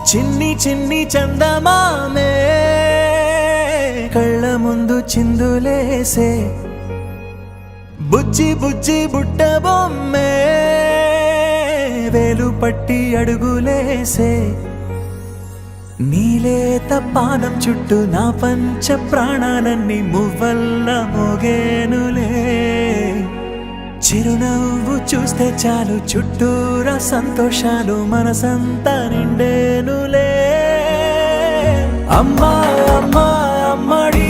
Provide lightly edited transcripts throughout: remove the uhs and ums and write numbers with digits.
చిన్ని చిన్ని చందమామే కళ్ళ ముందు చిందులేసే బుజ్జి బుజ్జి బుట్ట బొమ్మే వేలు పట్టి అడుగులేసే నీలేత పాదం చుట్టూ నా పంచ ప్రాణాలన్నీ మువ్వల్ల మోగేనులే చిరునవ్వు చూస్తే చాలు చుట్టూరా సంతోషాలు మనసంతా నిండేనులే అమ్మా అమ్మా అమ్మడి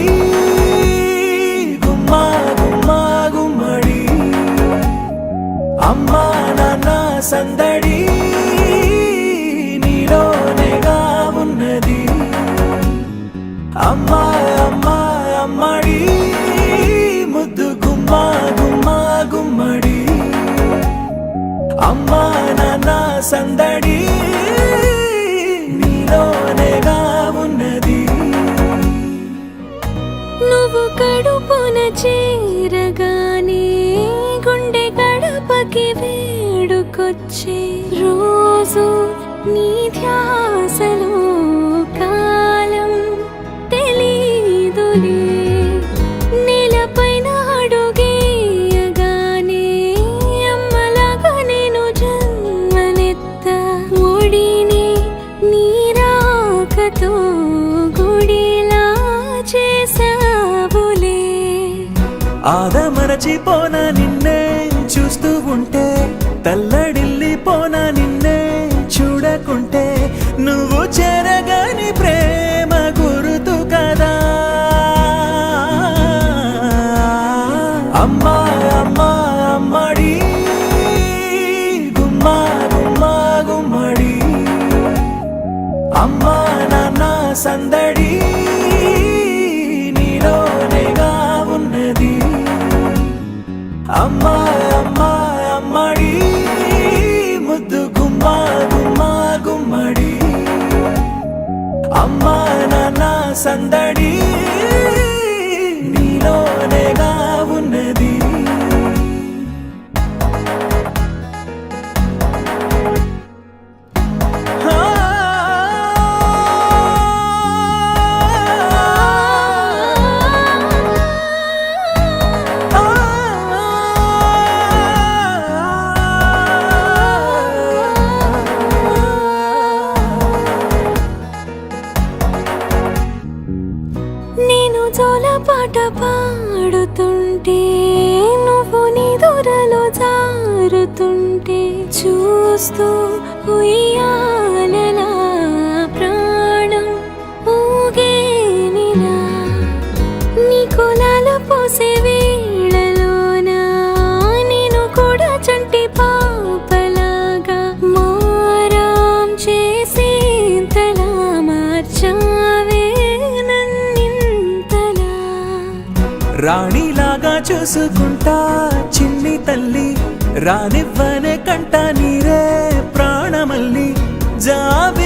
గుమ్మా గుమ్మా గుమ్మడి అమ్మా నాన్న సందడి నీలోనేగా ఉన్నది అమ్మా అమ్మా అమ్మడి ముద్దు గుమ్మా గుమ్మా గుమ్మడి అమ్మా నాన్న సందడి నీలోనేగా ఉన్నది నువ్వు కడుపున చేరగానే గుండె గడపకి వేడుకొచ్చే రోజు నీ ధ్యాసలో కాలం తెలీదులే నేలపైన అడుగేయగానే అమ్మలాగా నేను జన్మనెత్త ఒడిని నీరాకతో గుడిలా చేసావులే ఆదమరచిపోనా నిన్నే చూస్తూ ఉంటే తల్లడిల్లిపోనా నిన్నే చూడకుంటే నువ్వు చెరగని ప్రేమ గురుతు కదా అమ్మా అమ్మా అమ్మడి గుమ్మా గుమ్మా గుమ్మడి అమ్మా నాన్న సందడి నీలోనేగా ఉన్నది అమ్మా అమ్మా అమ్మడి ముద్దు గుమ్మా గుమ్మా గుమ్మడి అమ్మా నాన్న సందడి నీలోనేగా ఉన్నది నేను జోలపాట పాడుతుంటే నువ్వు నిదురలో జారుతుంటే చూస్తూ ఉయ్యాలలా ప్రాణం ఊగేనిలా నీ కులాల పోసే వేళలోన నేను కూడా చంటి పాపలాగా మారాం చేసేంతలా మార్చావే రాణిలాగా చూసుకుంటా చిన్ని తల్లి రానివ్వనే కంట నీరే ప్రాణమల్లి జాబి